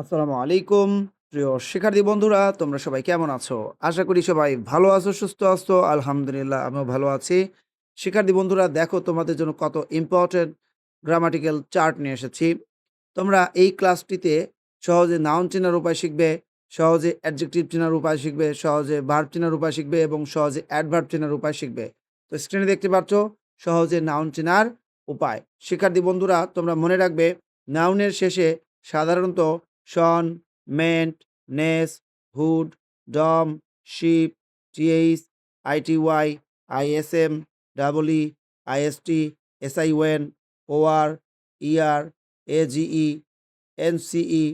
আসসালামু আলাইকুম প্রিয় শিক্ষার্থী বন্ধুরা, তোমরা সবাই কেমন আছো? আশা করি সবাই ভালো আছো, সুস্থ আছো। আলহামদুলিল্লাহ, আমিও ভালো আছি। শিক্ষার্থী বন্ধুরা, দেখো তোমাদের জন্য কত ইম্পর্টেন্ট গ্রামাটিক্যাল চার্ট নিয়ে এসেছি। তোমরা এই ক্লাসটিতে সহজে নাউন চেনার উপায় শিখবে, সহজে অ্যাডজেক্টিভ চেনার উপায় শিখবে, সহজে ভার্ব চেনার উপায় শিখবে এবং সহজে অ্যাডভার্ব চেনার উপায় শিখবে। তো স্ক্রিনে দেখতে পাচ্ছ সহজে নাউন চেনার উপায়। শিক্ষার্থী বন্ধুরা, তোমরা মনে রাখবে নাউনের শেষে সাধারণত tion, ment, ness, hood, dom, ship, T H, I T Y, I S M, double E, I S T, S I O N, O R, E R, A G E, N C E,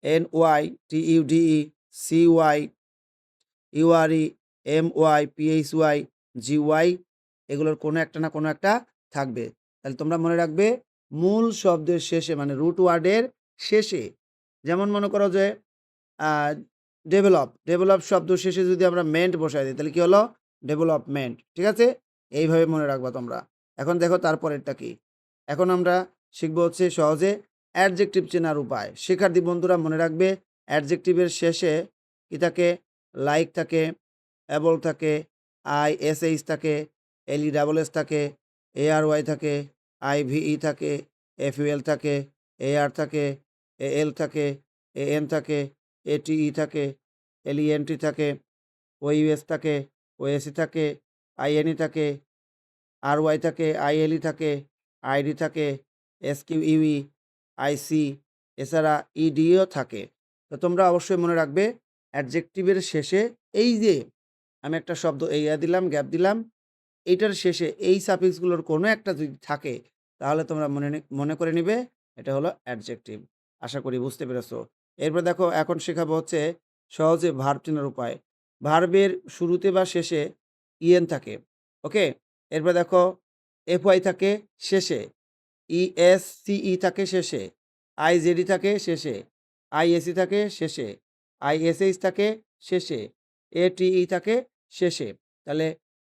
N Y, T U D E, C Y, U R E, M Y, P H Y, G Y, এগুলোর কোনো একটা না কোনো একটা থাকবে। তাহলে তোমরা মনে রাখবে মূল শব্দের শেষে মানে রুট ওয়ার্ডের শেষে, যেমন মনে করো যে ডেভেলপ শব্দ শেষে যদি আমরা মেন্ট বসাই দিই তাহলে কি হলো? ডেভেলপমেন্ট। ঠিক আছে? এইভাবে মনে রাখবা তোমরা। এখন দেখো তারপরেরটা কি? এখন আমরা শিখবো হচ্ছে সহজে অ্যাডজেক্টিভ চেনার উপায়। শিক্ষার্থী বন্ধুরা মনে রাখবে অ্যাডজেক্টিভের শেষে কি থাকে? লাইক থাকে, অ্যাবল থাকে, আইএসএইচ থাকে, এলইডাবলএস থাকে, এআরওয়াই থাকে, আইভিই থাকে, এফইউএল থাকে, এআর থাকে, এএল থাকে, এএন থাকে, এটিই থাকে, এলইএনটি থাকে, ওইউএস থাকে, ওএসই থাকে, আইএনই থাকে, আরওয়াই থাকে, আইএলই থাকে, আইডি থাকে, এসকিউইউই, আইসি, এছাড়া ইডিও থাকে। তো তোমরা অবশ্যই মনে রাখবে অ্যাডজেক্টিভের শেষে এই যে আমি একটা শব্দ দিলাম, গ্যাপ দিলাম, এইটার শেষে এই সাফিক্সগুলোর কোনো একটা যদি থাকে তাহলে তোমরা মনে করে নিবে এটা হলো অ্যাডজেক্টিভ। আশা করি বুঝতে পেরেছো। এরপর দেখো এখন শেখাবো হচ্ছে সহজে ভার্ব চেনার উপায়। ভার্বের শুরুতে বা শেষে ইএন থাকে। ওকে? এরপর দেখো এফওয়াই থাকে শেষে, ইএসসিই থাকে শেষে, আইজেডই থাকে শেষে, আইএসই থাকে শেষে, আইএসএইচ থাকে শেষে, এটিই থাকে শেষে। তাহলে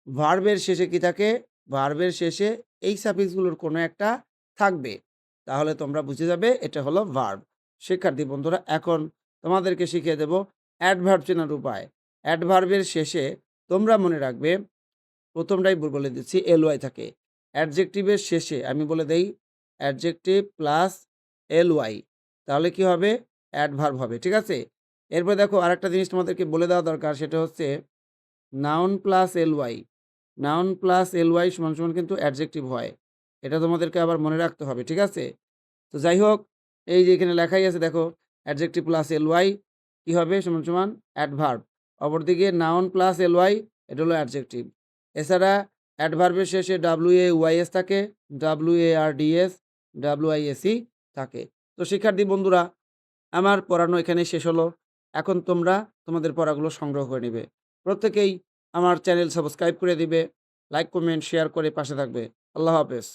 ভার্বের শেষে কি থাকে? ভার্বের শেষে এই সাফিক্সগুলোর কোনো একটা থাকবে। তাহলে তোমরা বুঝে যাবে এটা হলো ভার্ব। শিক্ষার্থী বন্ধুরা, এখন তোমাদেরকে শিখিয়ে দেব অ্যাডভার্ব চেনার উপায়। অ্যাডভার্বের শেষে তোমরা মনে রাখবে প্রথমটাই বলে দিচ্ছি এলওয়াই থাকে। অ্যাডজেক্টিভের শেষে আমি বলে দেই অ্যাডজেক্টিভ প্লাস এলওয়াই, তাহলে কি হবে? অ্যাডভার্ব হবে। ঠিক আছে? এরপর দেখো আরেকটা জিনিস তোমাদেরকে বলে দেওয়া দরকার, সেটা হচ্ছে noun plus LY. Noun plus LY সমান সমান কিন্তু অ্যাডজেক্টিভ হয়। এটা তোমাদেরকে আবার মনে রাখতে হবে। ঠিক আছে? তো যাই হোক, এই যে এখানে লেখাই আছে দেখো, অ্যাডজেক্টিভ প্লাস এলওয়াই কি হবে? সমান সমান অ্যাডভার্ব। অপরদিকে নাউন প্লাস এলওয়াই, এটা হলো অ্যাডজেক্টিভ। এছাড়া অ্যাডভার্বের শেষে ডাব্লিউএওয়াইএস থাকে, ডাব্লিউএআরডিএস, ডাব্লিউআইএসই থাকে। তো শিক্ষার্থী বন্ধুরা, আমার পড়ানো এখানেই শেষ হলো। এখন তোমরা তোমাদের পড়াগুলো সংগ্রহ করে নিবে। প্রত্যেকেই আমার চ্যানেল সাবস্ক্রাইব করে দিবে, লাইক, কমেন্ট, শেয়ার করে পাশে থাকবে। আল্লাহ হাফেজ।